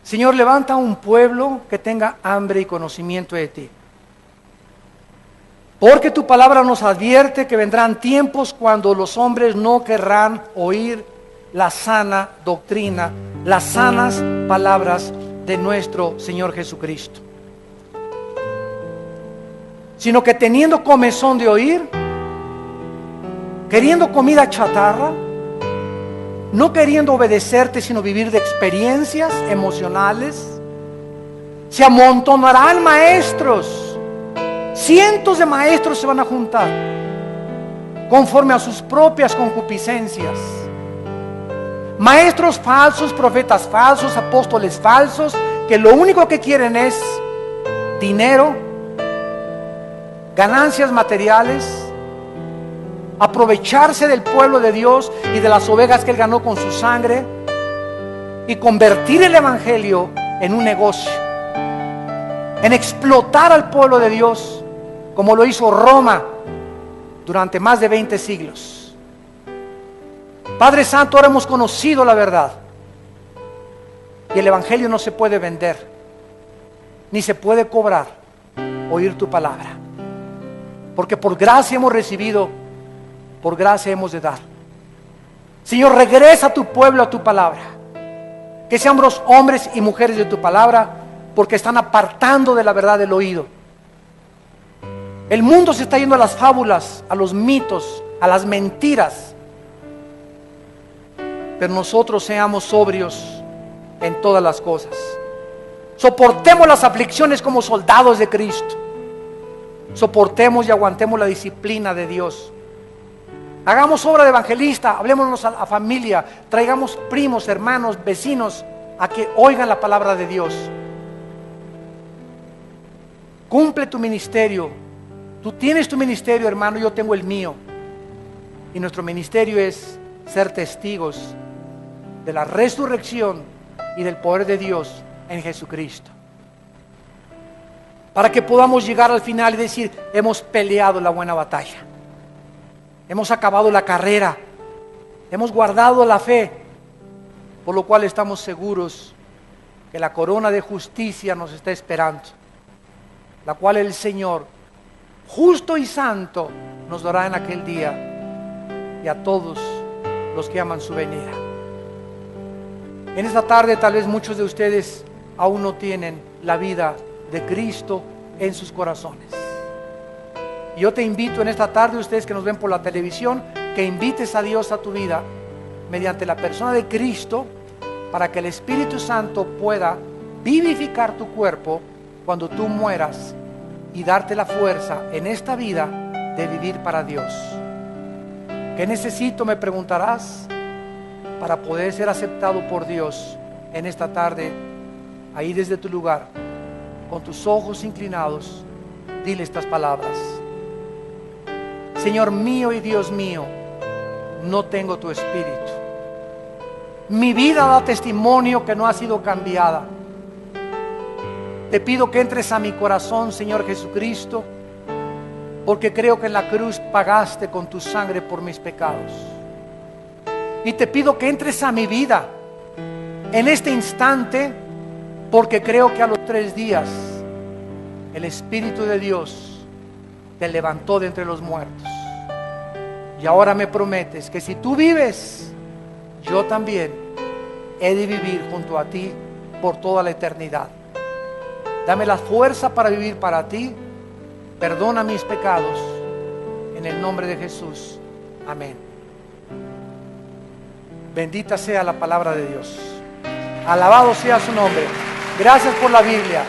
Señor, levanta un pueblo que tenga hambre y conocimiento de ti. Porque tu palabra nos advierte que vendrán tiempos cuando los hombres no querrán oír la sana doctrina, las sanas palabras de nuestro Señor Jesucristo, sino que teniendo comezón de oír, queriendo comida chatarra, no queriendo obedecerte, sino vivir de experiencias emocionales, se amontonarán maestros, cientos de maestros se van a juntar, conforme a sus propias concupiscencias. Maestros falsos, profetas falsos, apóstoles falsos, que lo único que quieren es dinero, ganancias materiales, aprovecharse del pueblo de Dios y de las ovejas que Él ganó con su sangre, y convertir el Evangelio en un negocio, en explotar al pueblo de Dios, como lo hizo Roma durante más de 20 siglos. Padre Santo, ahora hemos conocido la verdad, y el Evangelio no se puede vender, ni se puede cobrar oír tu palabra, porque por gracia hemos recibido, por gracia hemos de dar. Señor, regresa a tu pueblo a tu palabra, que seamos hombres y mujeres de tu palabra, porque están apartando de la verdad del oído. El mundo se está yendo a las fábulas, a los mitos, a las mentiras, pero nosotros seamos sobrios en todas las cosas. Soportemos las aflicciones como soldados de Cristo. Soportemos y aguantemos la disciplina de Dios. Hagamos obra de evangelista, hablémonos a familia, traigamos primos, hermanos, vecinos a que oigan la palabra de Dios. Cumple tu ministerio. Tú tienes tu ministerio, hermano, yo tengo el mío. Y nuestro ministerio es ser testigos de la resurrección y del poder de Dios en Jesucristo. Para que podamos llegar al final y decir, hemos peleado la buena batalla. Hemos acabado la carrera. Hemos guardado la fe. Por lo cual estamos seguros que la corona de justicia nos está esperando, la cual el Señor, justo y santo, nos dará en aquel día, y a todos los que aman su venida. En esta tarde tal vez muchos de ustedes aún no tienen la vida de Cristo en sus corazones. Y yo te invito en esta tarde, ustedes que nos ven por la televisión, que invites a Dios a tu vida mediante la persona de Cristo, para que el Espíritu Santo pueda vivificar tu cuerpo cuando tú mueras y darte la fuerza en esta vida de vivir para Dios. ¿Qué necesito?, me preguntarás, para poder ser aceptado por Dios en esta tarde. Ahí desde tu lugar, con tus ojos inclinados, dile estas palabras: Señor mío y Dios mío, no tengo tu espíritu. Mi vida da testimonio que no ha sido cambiada. Te pido que entres a mi corazón, Señor Jesucristo, porque creo que en la cruz pagaste con tu sangre por mis pecados. Y te pido que entres a mi vida en este instante, porque creo que a los 3 días el Espíritu de Dios te levantó de entre los muertos. Y ahora me prometes que si tú vives, yo también he de vivir junto a ti por toda la eternidad. Dame la fuerza para vivir para ti. Perdona mis pecados. En el nombre de Jesús. Amén. Bendita sea la palabra de Dios. Alabado sea su nombre. Gracias por la Biblia.